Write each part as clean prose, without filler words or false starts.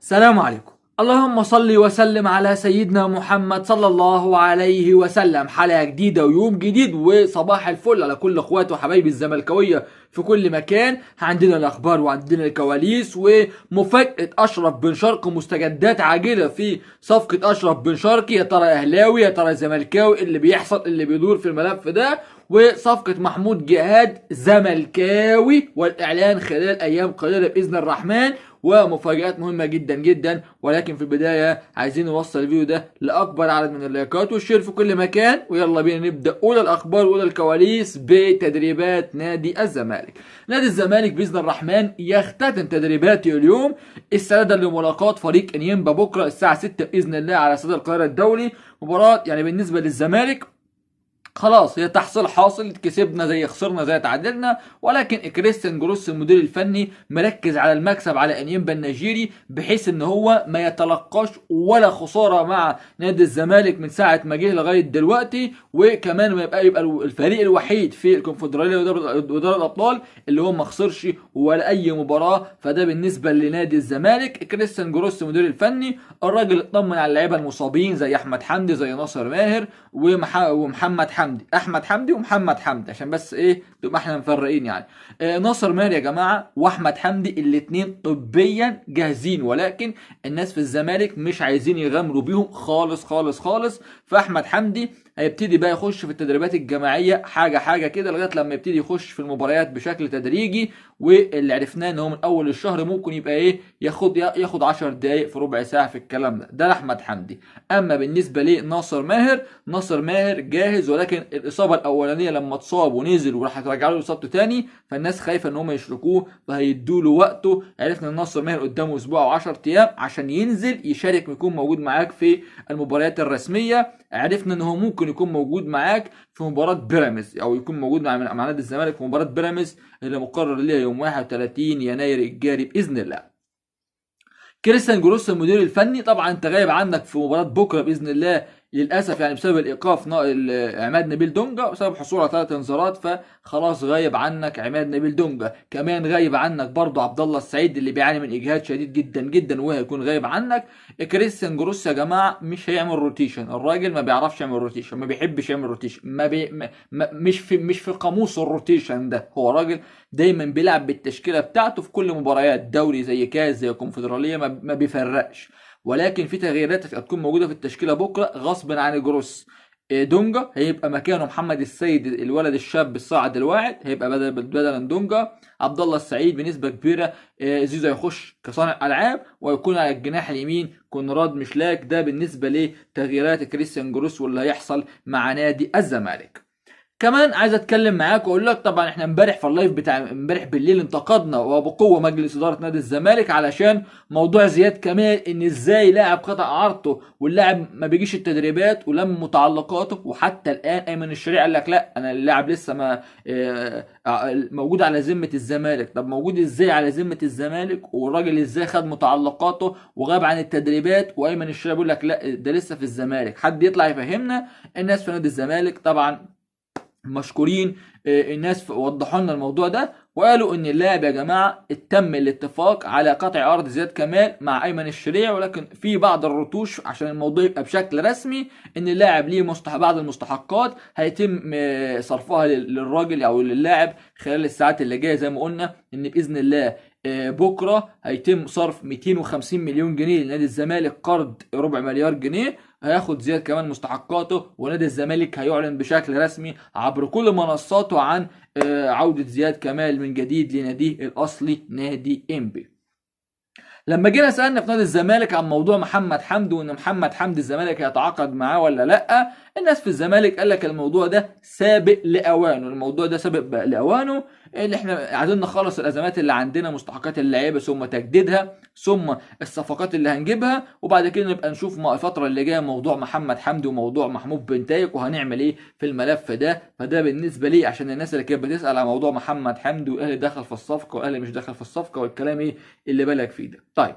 السلام عليكم. اللهم صل وسلم على سيدنا محمد صلى الله عليه وسلم. حلقة جديدة ويوم جديد وصباح الفل على كل اخواتي وحبايبي الزملكاوية في كل مكان. عندنا الاخبار وعندنا الكواليس ومفاجأة اشرف بن شرقي، مستجدات عاجلة في صفقة اشرف بن شرقي. يا ترى اهلاوي يا ترى زملكاوي اللي بيحصل اللي بيدور في الملف ده؟ وصفقة محمود جهاد زملكاوي والاعلان خلال ايام قليلة باذن الرحمن، ومفاجآت مهمة جدا جدا. ولكن في البداية عايزين نوصل الفيديو ده لأكبر عدد من اللايكات والشير في كل مكان. ويلا بينا نبدأ أولى الأخبار وأولى الكواليس بتدريبات نادي الزمالك. نادي الزمالك بإذن الرحمن يختتم تدريباته اليوم استعدادا لملاقاة فريق انيمبا بكرة الساعة 6 بإذن الله على استاد القاهرة الدولي. مباراة يعني بالنسبة للزمالك خلاص هي تحصيل حاصل، كسبنا زي خسرنا زي تعادلنا، ولكن كريستيان جروس المدير الفني مركز على المكسب على انيمبا النيجيري، بحيث ان هو ما يتلقاش ولا خساره مع نادي الزمالك من ساعه ما جه لغايه دلوقتي، وكمان ما يبقى الفريق الوحيد في الكونفدراليه ودوري الابطال اللي هو ما خسرش ولا اي مباراه. فده بالنسبه لنادي الزمالك. كريستيان جروس المدير الفني الراجل اطمن على اللعيبه المصابين زي احمد حمدي زي ناصر ماهر ومحمد احمد حمدي ومحمد حمدي، عشان بس ايه تبقى احنا مفرقين يعني. ناصر ماهر يا جماعه واحمد حمدي الاثنين طبيا جاهزين، ولكن الناس في الزمالك مش عايزين يغامروا بيهم خالص خالص خالص. فاحمد حمدي هيبتدي بقى يخش في التدريبات الجماعيه حاجه حاجه كده لغايه لما يبتدي يخش في المباريات بشكل تدريجي. واللي عرفناه ان هو من اول الشهر ممكن يبقى ايه ياخد 10 دقائق في ربع ساعه في الكلام ده لاحمد حمدي. اما بالنسبه لناصر ماهر، ناصر ماهر جاهز، ولكن الاصابه الاولانيه لما اتصاب ونزل وراح يرجعوا له اصابته تاني، فالناس خايفه ان هم يشركوه فهيدوا له وقته. عرفنا ان ناصر ماهر قدامه اسبوع او 10 ايام عشان ينزل يشارك ويكون موجود معاك في المباريات الرسميه. عرفنا ان هو ممكن يكون موجود معاك في مباراه بيراميدز او يكون موجود مع نادي الزمالك في مباراه بيراميدز اللي مقرر ليها يوم 31 يناير الجاري باذن الله. كريستيان جروس المدير الفني طبعا انت غايب عنك في مباراه بكره باذن الله للاسف، يعني بسبب الايقاف عماد نبيل دونجا وبسبب حصوله على 3 انذارات، فخلاص غايب عنك عماد نبيل دونجا. كمان غايب عنك برضه عبد الله السعيد اللي بيعاني من اجهاد شديد جدا جدا وهيكون غايب عنك. كريستيان جروس يا جماعه مش هيعمل روتيشن، الراجل ما بيعرفش يعمل روتيشن، ما بيحبش يعمل روتيشن، مش في قاموس الروتيشن ده. هو راجل دايما بيلعب بالتشكيله بتاعته في كل مباريات دوري زي كاس زي كونفدراليه، ما بيفرقش. ولكن في تغييرات هتكون موجوده في التشكيله بكره غصب عن جروس. دونجا هيبقى مكانه محمد السيد الولد الشاب الصاعد الواعد، هيبقى بدلا دونجا. عبد الله السعيد بنسبه كبيره زيزو يخش كصانع العاب، ويكون على الجناح اليمين كونراد مشلاك. ده بالنسبه لتغييرات كريستيان جروس واللي هيحصل مع نادي الزمالك. كمان عايز اتكلم معاك واقول لك طبعا احنا امبارح في اللايف بتاع امبارح بالليل انتقدنا وبقوه مجلس اداره نادي الزمالك علشان موضوع زياد كمال، ان ازاي لاعب قطع اعارته واللاعب ما بيجيش التدريبات ولم متعلقاته. وحتى الان ايمن الشريع قال لك لا انا اللاعب لسه ما موجود على ذمه الزمالك. طب موجود ازاي على ذمه الزمالك والراجل ازاي خد متعلقاته وغاب عن التدريبات؟ وايمن الشريع بيقول لك لا ده لسه في الزمالك. حد يطلع يفهمنا. الناس في نادي الزمالك طبعا مشكورين، الناس وضحوا لنا الموضوع ده وقالوا ان اللاعب يا جماعه تم الاتفاق على قطع ارض زياد كمال مع ايمن الشريع، ولكن في بعض الرتوش عشان الموضوع يبقى بشكل رسمي ان اللاعب ليه بعض المستحقات هيتم صرفها للراجل او للاعب خلال الساعات اللي جايه. زي ما قلنا ان باذن الله بكره هيتم صرف 250 مليون جنيه لنادي الزمالك، قرض ربع مليار جنيه هياخد زياد كمان مستحقاته، ونادي الزمالك هيعلن بشكل رسمي عبر كل منصاته عن عودة زياد كمال من جديد لناديه الأصلي نادي إنبي. لما جينا سألنا في نادي الزمالك عن موضوع محمد حمدي وان محمد حمدي الزمالك هيتعاقد معاه ولا لا، الناس في الزمالك قال لك الموضوع ده سابق لاوانه. الموضوع ده سابق لاوانه، اللي احنا عايزين نخلص الازمات اللي عندنا، مستحقات اللعيبه ثم تجديدها ثم الصفقات اللي هنجيبها، وبعد كده نبقى نشوف الفتره اللي جايه موضوع محمد حمدي وموضوع محمود بنتايك وهنعمل ايه في الملف ده. فده بالنسبه لي عشان الناس اللي كانت بتسال على موضوع محمد حمدي واهلي دخل في الصفقه واهلي مش دخل في الصفقه والكلام ايه اللي بالك فيه ده. طيب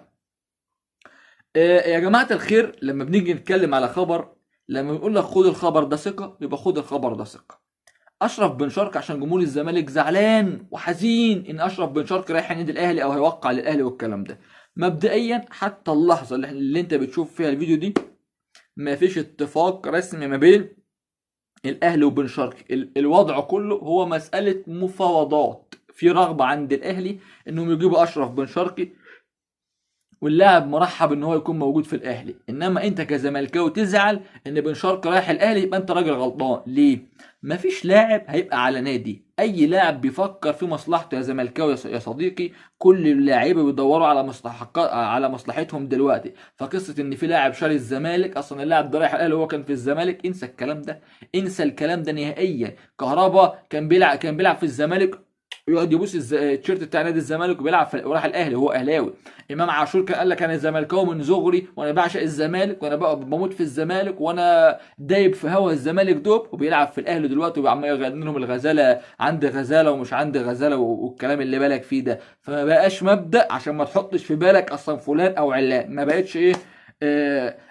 يا جماعة الخير، لما بنيجي نتكلم على خبر، لما بنقول لك خد الخبر ده ثقة يبقى خد الخبر ده ثقة. اشرف بن شرقي عشان جمهور الزمالك زعلان وحزين ان اشرف بن شرقي رايح النادي الاهلي او هيوقع للاهلي والكلام ده، مبدئيا حتى اللحظه اللي انت بتشوف فيها الفيديو دي ما فيش اتفاق رسمي ما بين الاهلي وبن شرقي. الوضع كله هو مساله مفاوضات، في رغبه عند الاهلي انهم يجيبوا اشرف بن شرقي، واللاعب مرحب ان هو يكون موجود في الاهلي. انما انت كزملكاوي تزعل ان بن شرقي رايح الاهلي، يبقى انت راجل غلطان. ليه؟ مفيش لاعب هيبقى على نادي. اي لاعب بيفكر في مصلحته يا زملكاوي يا صديقي، كل اللاعيبه بيدوروا على مستحقات، على مصلحتهم دلوقتي. فقصه ان في لاعب شاري الزمالك، اصلا اللاعب ده رايح الاهلي وهو كان في الزمالك، انسى الكلام ده، انسى الكلام ده نهائيا. كهربا كان بيلعب في الزمالك، يقعد يبوس التيشيرت بتاع نادي الزمالك وبيلعب وراح الاهلي وهو اهلاوي. امام عاشور كان قال لك انا زملكاوي من صغري وانا بعشق الزمالك وانا بقى بموت في الزمالك وانا دايب في هوا الزمالك دوب، وبيلعب في الاهلي دلوقتي وعمال يغني لهم الغزاله عندي غزاله ومش عندي غزاله والكلام اللي بالك فيه ده. فما بقاش مبدأ عشان ما تحطش في بالك اصلا فلان او علان، ما بقتش ايه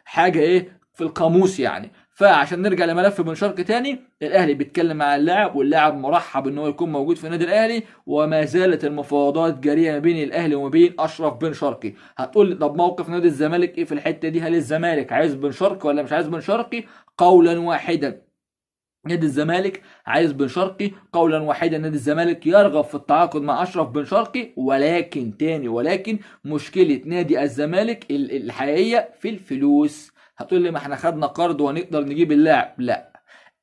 حاجه ايه في القاموس يعني. فعشان نرجع لملف بن شرقي تاني، الاهلي بيتكلم مع اللاعب واللاعب مرحب ان هو يكون موجود في النادي الاهلي، وما زالت المفاوضات جاريه ما بين الاهلي وما بين اشرف بن شرقي. هتقول لي طب موقف نادي الزمالك ايه في الحته دي؟ هل الزمالك عايز بن شرقي ولا مش عايز بن شرقي؟ قولا واحدا نادي الزمالك عايز بن شرقي، قولا واحدا نادي الزمالك يرغب في التعاقد مع اشرف بن شرقي. ولكن مشكله نادي الزمالك الحقيقيه في الفلوس. هتقول لي ما احنا خدنا قرض ونقدر نجيب اللاعب. لا،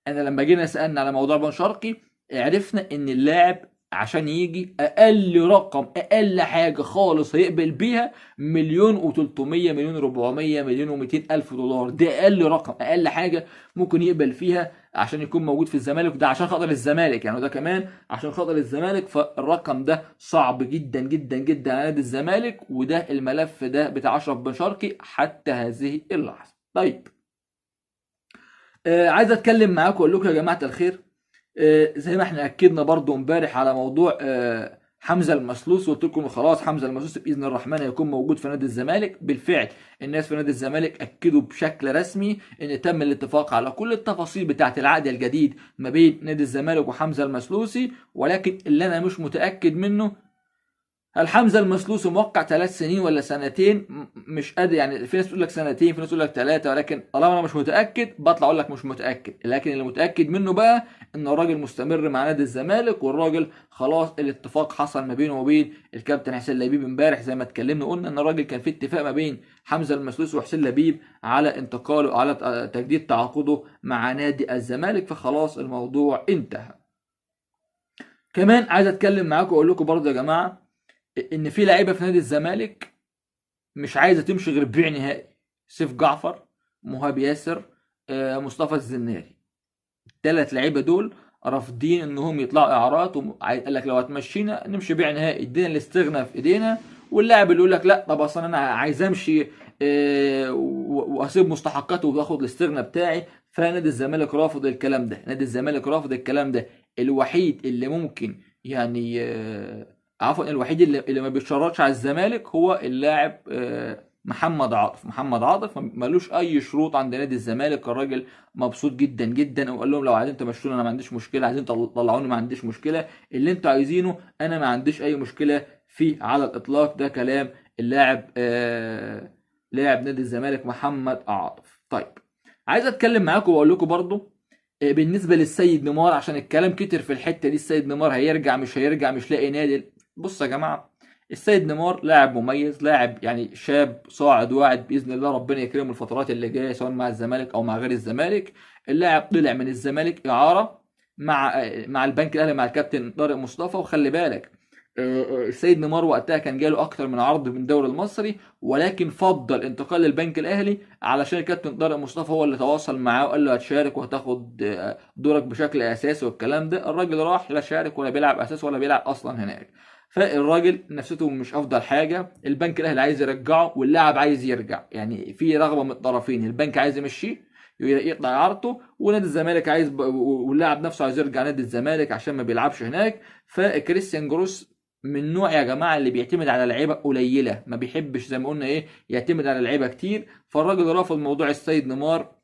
انا لما جينا سالنا على موضوع بن شرقي عرفنا ان اللاعب عشان يجي اقل رقم، اقل حاجه خالص هيقبل بيها 1,300,000، 1,400,000، 1,200,000 دولار. ده اقل رقم، اقل حاجه ممكن يقبل فيها عشان يكون موجود في الزمالك. ده عشان خاطر الزمالك يعني، وده كمان عشان خاطر الزمالك. فالرقم ده صعب جدا جدا جدا على نادي الزمالك، وده الملف ده بتاع اشرف بن شرقي حتى هذه اللحظه. طيب عايز اتكلم معاكم واقول لكم يا جماعه الخير، زي ما احنا اكدنا برضو امبارح على موضوع حمزه المسلوس، وقلت لكم خلاص حمزه المسلوس باذن الرحمن هيكون موجود في نادي الزمالك. بالفعل الناس في نادي الزمالك اكدوا بشكل رسمي ان تم الاتفاق على كل التفاصيل بتاعه العقد الجديد ما بين نادي الزمالك وحمزه المسلوسي. ولكن اللي انا مش متاكد منه، هل حمزه المسلوسي موقع 3 سنين ولا سنتين؟ مش قادر يعني، في ناس تقول لك سنتين، في ناس تقول لك 3، ولكن طالما انا مش متاكد بطلع اقول لك مش متاكد. لكن اللي متاكد منه بقى ان الراجل مستمر مع نادي الزمالك، والراجل خلاص الاتفاق حصل ما بينه وبين الكابتن حسين لبيب امبارح. زي ما اتكلمنا قلنا ان الراجل كان في اتفاق ما بين حمزه المسلوسي وحسين لبيب على انتقاله، على تجديد تعاقده مع نادي الزمالك، فخلاص الموضوع انتهى. كمان عايز اتكلم معاكم واقول لكم برضه يا جماعه ان في لعيبه في نادي الزمالك مش عايزه تمشي غير بيع نهائي. سيف جعفر، مهاب ياسر، مصطفى الزناري، الثلاث لعيبه دول رافضين انهم يطلعوا اعارات. قال لك لو هتمشينا نمشي بيع نهائي، ادينا الاستغنى في ايدينا. واللاعب اللي يقول لك لا طب اصلا انا عايز امشي واسيب مستحقاته واخد الاستغنى بتاعي، فنادي الزمالك رافض الكلام ده. نادي الزمالك رافض الكلام ده. الوحيد اللي ممكن يعني عفوا الوحيد اللي ما بيتشرطش على الزمالك هو اللاعب محمد عاطف. محمد عاطف ملوش اي شروط عند نادي الزمالك. الراجل مبسوط جدا جدا، وقال لهم لو عايزين تمشوني انا ما عنديش مشكله، عايزين تطلعوني ما عنديش مشكله، اللي انتوا عايزينه انا ما عنديش اي مشكله فيه على الاطلاق. ده كلام اللاعب لاعب نادي الزمالك محمد عاطف. طيب عايز اتكلم معاكم واقول لكم برضو بالنسبه للسيد نيمار، عشان الكلام كتر في الحته دي. السيد نيمار هيرجع مش هيرجع، مش لاقي نادي. بص يا جماعه، السيد نيمار لاعب مميز، لاعب يعني شاب صاعد واعد باذن الله، ربنا يكرمه الفترات اللي جايه سواء مع الزمالك او مع غير الزمالك. اللاعب طلع من الزمالك اعاره مع البنك الاهلي مع الكابتن طارق مصطفى. وخلي بالك السيد نيمار وقتها كان جاله اكتر من عرض من الدوري المصري، ولكن فضل انتقال للبنك الاهلي علشان الكابتن طارق مصطفى هو اللي تواصل معاه وقال له هتشارك وهتاخد دورك بشكل اساسي والكلام ده. الراجل راح لا شارك ولا بيلعب اساس ولا بيلعب اصلا هناك. فالراجل نفسيته مش افضل حاجه. البنك الاهلي عايز يرجعه واللاعب عايز يرجع، يعني في رغبه من الطرفين. البنك عايز يمشيه يقطع اعارته، ونادي الزمالك عايز واللاعب نفسه عايز يرجع نادي الزمالك عشان ما بيلعبش هناك. فكريستيان جروس من نوع يا جماعه اللي بيعتمد على لعيبه قليله، ما بيحبش زي ما قلنا ايه يعتمد على لعيبه كتير. فالراجل رافض موضوع السيد نيمار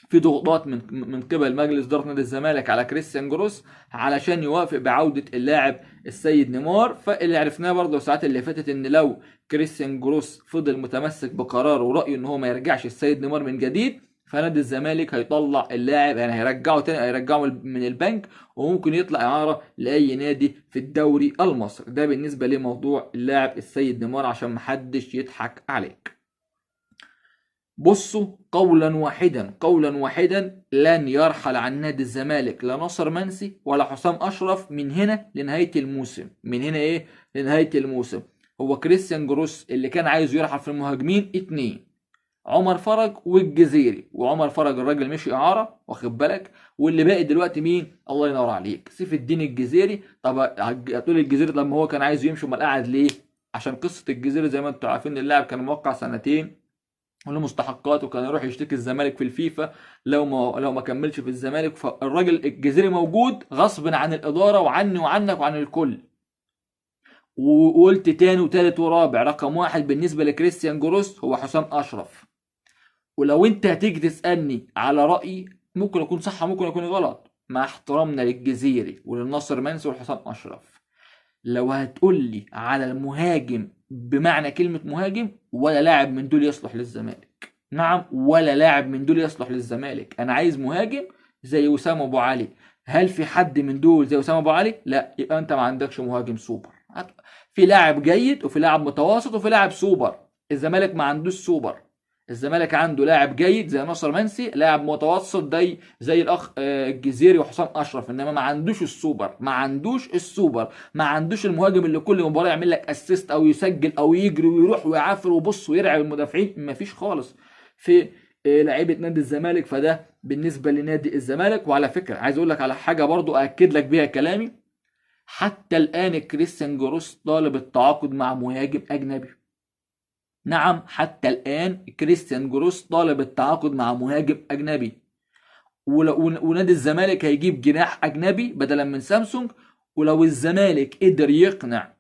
في ضغوطات من قبل مجلس إدارة نادي الزمالك على كريستيان جروس علشان يوافق بعودة اللاعب السيد نيمار. فاللي عرفناه برضه الساعات اللي فاتت ان لو كريستيان جروس فضل متمسك بقراره ورأيه ان هو ما يرجعش السيد نيمار من جديد، فنادي الزمالك هيطلع اللاعب، يعني هيرجعه تاني، هيرجعه من البنك، وممكن يطلع إعارة لأي نادي في الدوري المصري. ده بالنسبة لموضوع اللاعب السيد نيمار عشان محدش يضحك عليك. بصوا، قولا واحدا لن يرحل عن نادي الزمالك لا ناصر منسي ولا حسام اشرف من هنا لنهايه الموسم. من هنا ايه؟ لنهايه الموسم. هو كريستيان جروس اللي كان عايز يرحل في المهاجمين اتنين، عمر فرج والجزيري، وعمر فرج الراجل مشي اعاره، واخد بالك، واللي باقي دلوقتي مين؟ الله ينور عليك، سيف الدين الجزيري. طب هتقول الجزيري لما هو كان عايز يمشي امال قاعد ليه؟ عشان قصه الجزيري زي ما انتم عارفين اللاعب كان موقع سنتين وله مستحقات، وكان يروح يشتكي الزمالك في الفيفا لو ما كملش في الزمالك. فالراجل الجزيري موجود غصب عن الاداره وعني وعنك وعن الكل. وقلت تاني وتالت ورابع، رقم واحد بالنسبه لكريستيان جروس هو حسام اشرف. ولو انت هتيجي تسالني على رايي، ممكن يكون صح ممكن يكون غلط، مع احترامنا للجزيري وللناصر منسي والحسام اشرف، لو هتقول لي على المهاجم بمعنى كلمة مهاجم، ولا لاعب من دول يصلح للزمالك. نعم، ولا لاعب من دول يصلح للزمالك. انا عايز مهاجم زي وسام ابو علي. هل في حد من دول زي وسام ابو علي؟ لا، يبقى انت ما عندكش مهاجم سوبر. في لاعب جيد وفي لاعب متوسط وفي لاعب سوبر. الزمالك ما عندوش سوبر. الزمالك عنده لاعب جيد زي ناصر منسي، لاعب متوسط زي الاخ الجزيري وحسام اشرف، انما ما عندوش السوبر. ما عندوش المهاجم اللي كل مباراه يعمل لك اسيست او يسجل او يجري ويروح ويعافر ويبص ويرعب المدافعين. ما فيش خالص في لعيبه نادي الزمالك. فده بالنسبه لنادي الزمالك. وعلى فكره عايز اقول لك على حاجه برضو اكد لك بيها كلامي، حتى الان كريستيان جروس طالب التعاقد مع مهاجم اجنبي. نعم، حتى الآن كريستيان جروس طالب التعاقد مع مهاجم أجنبي. ونادي الزمالك هيجيب جناح أجنبي بدلا من سامسونج. ولو الزمالك قدر يقنع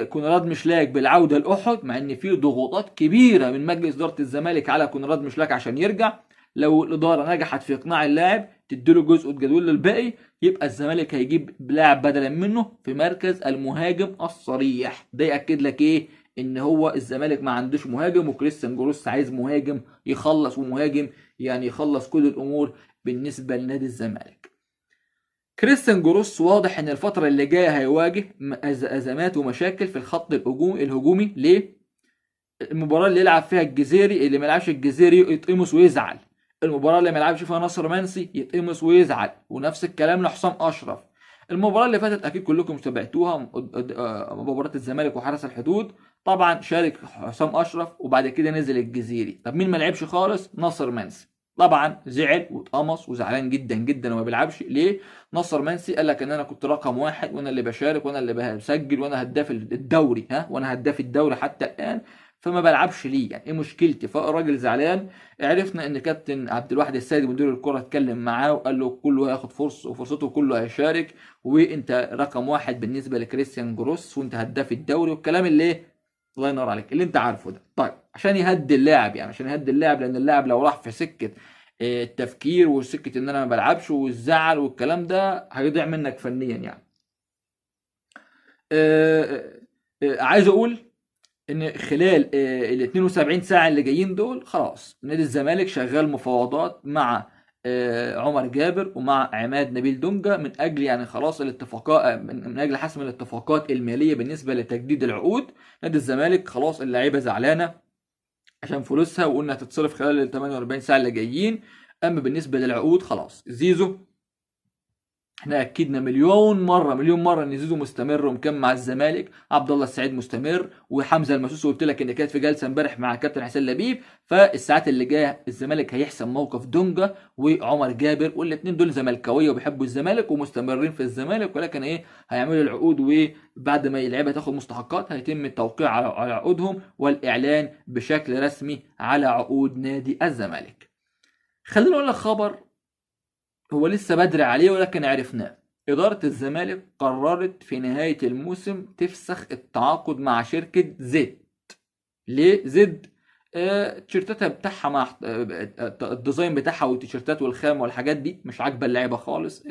كونراد مشلاك بالعودة لأحد، مع إن في ضغوطات كبيرة من مجلس إدارة الزمالك على كونراد مشلاك عشان يرجع، لو الإدارة نجحت في إقناع اللاعب تديله جزء الجدول للباقي، يبقى الزمالك هيجيب لاعب بدلا منه في مركز المهاجم الصريح. ده يأكد لك إيه؟ ان هو الزمالك ما عندوش مهاجم، وكريستيان جروس عايز مهاجم يخلص، ومهاجم يعني يخلص كل الامور بالنسبه لنادي الزمالك. كريستيان جروس واضح ان الفتره اللي جايه هيواجه ازمات ومشاكل في الخط الهجومي. ليه؟ المباراه اللي يلعب فيها الجزيري، اللي ما يلعبش الجزيري يتقمص ويزعل. المباراه اللي ما يلعبش فيها ناصر منسي يتقمص ويزعل. ونفس الكلام لحسام اشرف. المباراه اللي فاتت اكيد كلكم تابعتوها، مباراه الزمالك وحرس الحدود. طبعا شارك حسام اشرف وبعد كده نزل الجزيري. طب مين ما لعبش خالص؟ ناصر منسي. طبعا زعل واتقمص وزعلان جدا جدا وما بيلعبش. ليه؟ ناصر منسي قال لك ان انا كنت رقم واحد، وانا اللي بشارك، وانا اللي بسجل، وانا هداف الدوري، وانا هداف الدوري حتى الان، فما بلعبش ليه؟ يعني ايه مشكلتي؟ فالراجل زعلان. عرفنا ان كابتن عبد الواحد السيد مدير الكره اتكلم معاه وقال له كله هياخد فرصه وفرصته، كله هيشارك، وانت رقم واحد بالنسبه لكريستيان جروس، وانت هداف الدوري، والكلام اللي الله ينور عليك اللي انت عارفه ده. طيب عشان يهدي اللاعب، يعني عشان يهدي اللاعب، لان اللاعب لو راح في سكه التفكير وسكه ان انا ما بلعبش والزعل والكلام ده هيضيع منك فنيا يعني. عايز اقول ان خلال ال 72 ساعه اللي جايين دول خلاص نادي الزمالك شغال مفاوضات مع عمر جابر ومع عماد نبيل دونجا من اجل يعني خلاص الاتفاقات، من اجل حسم الاتفاقات الماليه بالنسبه لتجديد العقود. نادي الزمالك خلاص اللعيبه زعلانه عشان فلوسها وقلنا هتتصرف خلال ال 48 ساعه اللي جايين. اما بالنسبه للعقود خلاص زيزو، احنا اكدنا مليون مره ان زيزو مستمر ومكمل مع الزمالك. عبد الله السعيد مستمر، وحمزه المسوسي قلت لك ان كانت في جلسه امبارح مع كابتن حسين لبيب. فالساعات اللي جايه الزمالك هيحسم موقف دونجا وعمر جابر، والاثنين دول زملكاويه وبيحبوا الزمالك ومستمرين في الزمالك، ولكن ايه هيعملوا العقود، وبعد ما اللعيبه تاخد مستحقات هيتم التوقيع على عقودهم والاعلان بشكل رسمي على عقود نادي الزمالك. خلينا نقول لك خبر هو لسه بدري عليه ولكن عرفناه. إدارة الزمالك قررت في نهاية الموسم تفسخ التعاقد مع شركة زد. ليه زد؟ التيشيرتات بتاعها مع الديزاين بتاعها والتيشيرتات والخام والحاجات دي مش عاجبه اللعيبه خالص.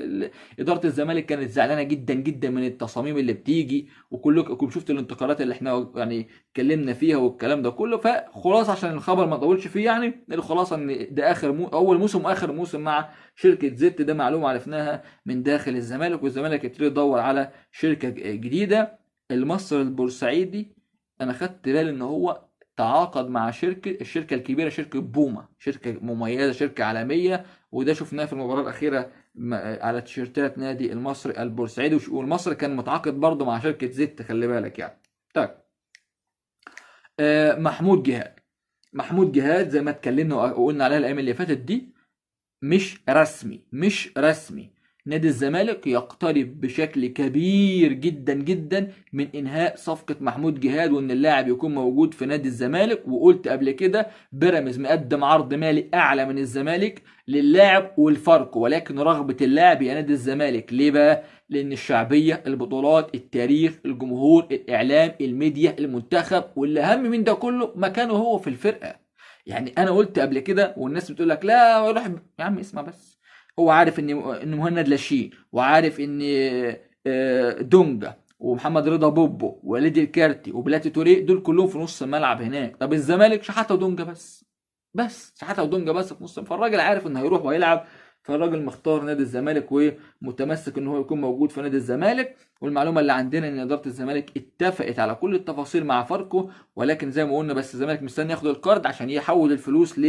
اداره الزمالك كانت زعلانه جدا جدا من التصاميم اللي بتيجي، وكلكم شفت الانتقالات اللي احنا يعني اتكلمنا فيها والكلام ده كله. فخلاص عشان الخبر ما طولش فيه، يعني الخلاصه ان ده اول موسم واخر موسم مع شركه زيت. ده معلومه عرفناها من داخل الزمالك، والزمالك ابتدى يدور على شركه جديده. المصري البورسعيدي انا خدت بالي ان هو تعاقد مع الشركه الكبيره، شركه بوما، شركه مميزه، شركه عالميه. وده شفناه في المباراه الاخيره على تيشيرتات نادي المصري البورسعيدي. والمصري كان متعاقد برضه مع شركه زيت، خلي بالك يعني. طيب محمود جهاد. محمود جهاد زي ما اتكلمنا وقلنا عليها الايام اللي فاتت دي، مش رسمي. نادي الزمالك يقترب بشكل كبير جدا جدا من انهاء صفقة محمود جهاد، وان اللاعب يكون موجود في نادي الزمالك. وقلت قبل كده بيراميدز مقدم عرض مالي اعلى من الزمالك للاعب والفرق، ولكن رغبة اللاعب يا نادي الزمالك. ليه بقى؟ لان الشعبية، البطولات، التاريخ، الجمهور، الاعلام، الميديا، المنتخب، واللي اهم من ده كله مكانه هو في الفرقة. يعني انا قلت قبل كده والناس بتقول لك لا روح يا عم اسمع بس. هو عارف ان مهند لاشين، وعارف ان دونجا ومحمد رضا بوبو وليد الكارتي وبلاتي توريه دول كلهم في نص الملعب هناك. طب الزمالك شحاته ودونجا بس شحاته ودونجا بس في نص. فالراجل عارف انه هيروح وهيلعب. فالراجل مختار نادي الزمالك ومتمسك ان هو يكون موجود في نادي الزمالك. والمعلومه اللي عندنا ان اداره الزمالك اتفقت على كل التفاصيل مع فاركو، ولكن زي ما قلنا بس الزمالك مستني ياخد القرض عشان يحول الفلوس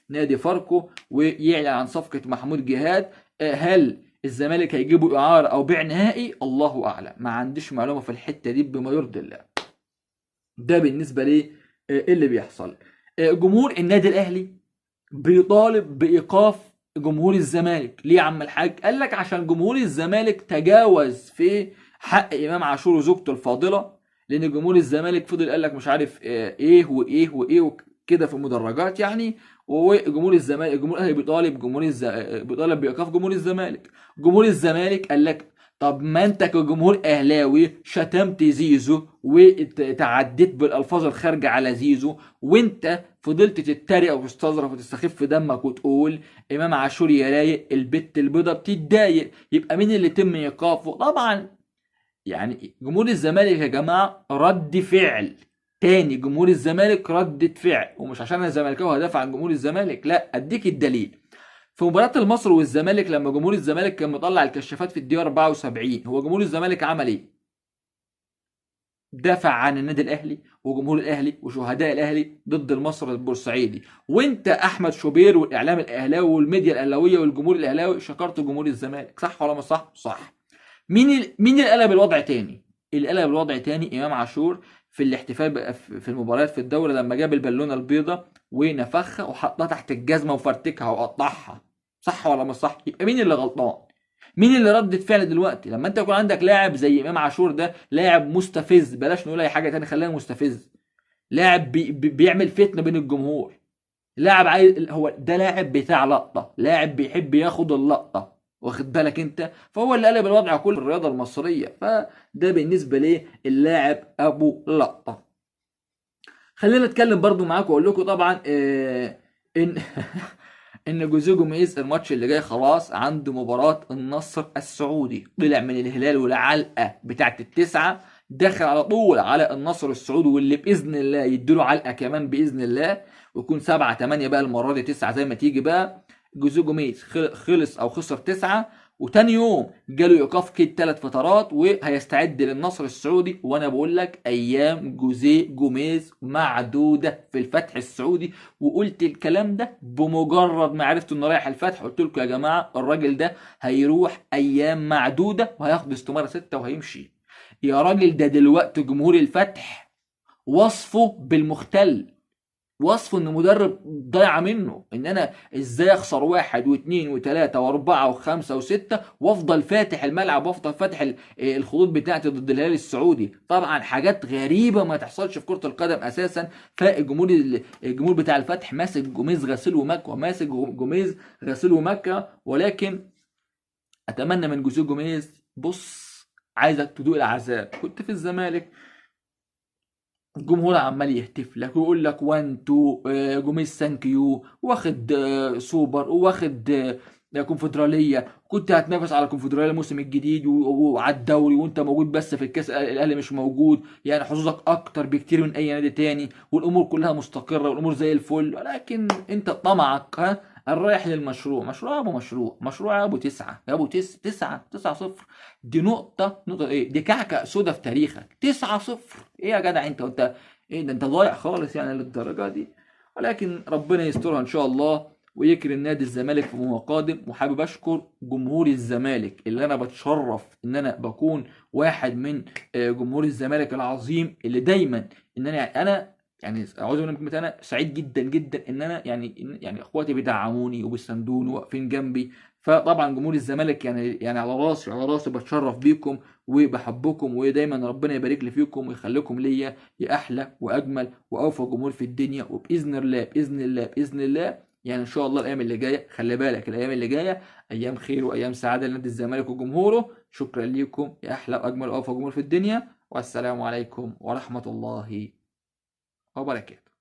لنادي فاركو ويعلن عن صفقه محمود جهاد. هل الزمالك هيجيبوا اعاره او بيع نهائي؟ الله اعلم، ما عنديش معلومه في الحته دي بما يرضي الله. ده بالنسبه لي اللي بيحصل. جمهور النادي الاهلي بيطالب بايقاف جمهور الزمالك. ليه يا عم الحاج؟ قال لك عشان جمهور الزمالك تجاوز في حق امام عاشور وزوجته الفاضله. لان جمهور الزمالك فضل قال لك مش عارف ايه وايه وايه وكده في المدرجات يعني. وجمهور الزمالك، جمهور الاهلي بيطالب بيطالب بايقاف جمهور الزمالك. جمهور الزمالك قال لك طب ما انت كجمهور اهلاوي شتمت زيزو وتعديت بالالفاظ الخارجه على زيزو، وانت فضلت تتريق وتستظرف وتستخف في دمك وتقول امام عاشور يا رايق البت البيضه بتتضايق. يبقى مين اللي يتم ايقافه؟ طبعا يعني جمهور الزمالك يا جماعه رد فعل. تاني جمهور الزمالك ردة فعل، ومش عشان انا زملكاوي هدافع عن جمهور الزمالك، لا اديك الدليل. في مباراة المصري والزمالك لما جمهور الزمالك كان مطلع الكشافات في الدقيقة 74، هو جمهور الزمالك عمل ايه؟ دافع عن النادي الاهلي وجمهور الاهلي وشهداء الاهلي ضد المصري البورسعيدي. وانت احمد شوبير والاعلام الاهلاوي والميديا الاهلاويه والجمهور الاهلاوي شكرت جمهور الزمالك. صح ولا مش صح؟ صح. مين اللي قلب الوضع تاني؟ اللي قلب الوضع تاني امام عاشور في الاحتفال في المباريات في الدوري لما جاب البالونه البيضاء ونفخها وحطها تحت الجزمه وفرتكها وقطعها. صح ولا مش صح؟ يبقى مين اللي غلطان؟ مين اللي ردت فعل دلوقتي لما انت يكون عندك لاعب زي امام عاشور؟ ده لاعب مستفز، بلاش نقول اي حاجه تاني، خلينا مستفز. لاعب بيعمل فتنه بين الجمهور. لاعب عايز، هو ده لاعب بتاع لقطه، لاعب بيحب ياخد اللقطه، واخد بالك انت؟ فهو اللي قلب الوضع كل الرياضه المصريه. فده بالنسبه ليه اللاعب ابو لقطه. خلينا نتكلم برضو معاكم واقول لكم طبعا ان ان جوزيه جوميز الماتش اللي جاي خلاص عنده مباراة النصر السعودي. طلع من الهلال والعلقة بتاعت التسعة، دخل على طول على النصر السعودي، واللي بإذن الله يديله علقة كمان بإذن الله، ويكون 7-8 بقى المرة دي 9 زي ما تيجي بقى. جوزيه جوميز خلص أو خسر 9، وتاني يوم جاله ايقاف كده 3 فترات وهيستعد للنصر السعودي. وانا بقول لك ايام جوزيه جوميز معدوده في الفتح السعودي، وقلت الكلام ده بمجرد ما عرفت انه رايح الفتح. قلت لكم يا جماعه الراجل ده هيروح ايام معدوده وهياخد استماره 6 وهيمشي. يا راجل ده دلوقتي جمهور الفتح وصفه بالمختل، وصفه ان مدرب ضايعه منه. ان انا ازاي اخسر 1 و2 و3 و4 و5 و6 وافضل فاتح الملعب وافضل فاتح الخطوط بتاعتي ضد الهلال السعودي؟ طبعا حاجات غريبه ما تحصلش في كره القدم اساسا. الجمهور بتاع الفتح ماسك جوميز غسيل ومكوى، ماسك جوميز غسيل ومكوى. ولكن اتمنى من جوزيه جوميز، بص عايزك تدوق العذاب. كنت في الزمالك الجمهور عمال يهتف لك ويقول لك 1 2 جوميز ثانك يو، واخد سوبر، واخد كونفدراليه، كنت هتنافس على الكونفدراليه الموسم الجديد وعلى الدوري وانت موجود بس في الكاس الاهلي مش موجود، يعني حظوظك اكتر بكتير من اي نادي تاني، والامور كلها مستقره والامور زي الفل، ولكن انت طمعك الرايح للمشروع. مشروع يا ابو مشروع، مشروع يا ابو تسعه، يا ابو تسعه صفر. دي نقطه ايه، دي كعكه سودا في تاريخك. 9-0 ايه يا جدع انت ايه ده، انت ضايع خالص يعني للدرجه دي. ولكن ربنا يسترها ان شاء الله ويكرم نادي الزمالك في ما قادم. وحابب اشكر جمهور الزمالك اللي انا بتشرف ان انا بكون واحد من جمهور الزمالك العظيم، اللي دايما ان انا يعني اعوذ بالله من كلمه، انا سعيد جدا جدا ان انا يعني اخواتي بيدعموني وبيساندوني واقفين جنبي. فطبعا جمهور الزمالك يعني على راسي، على راسي، بتشرف بيكم وبحبكم، ودايما ربنا يبارك لي فيكم ويخليكم ليا يا احلى واجمل واوفى جمهور في الدنيا. وباذن الله باذن الله باذن الله يعني ان شاء الله الايام اللي جايه، خلي بالك الايام اللي جايه ايام خير وايام سعاده لنادي الزمالك وجمهوره. شكرا ليكم يا احلى واجمل واوفى جمهور في الدنيا، والسلام عليكم ورحمه الله وبركاته.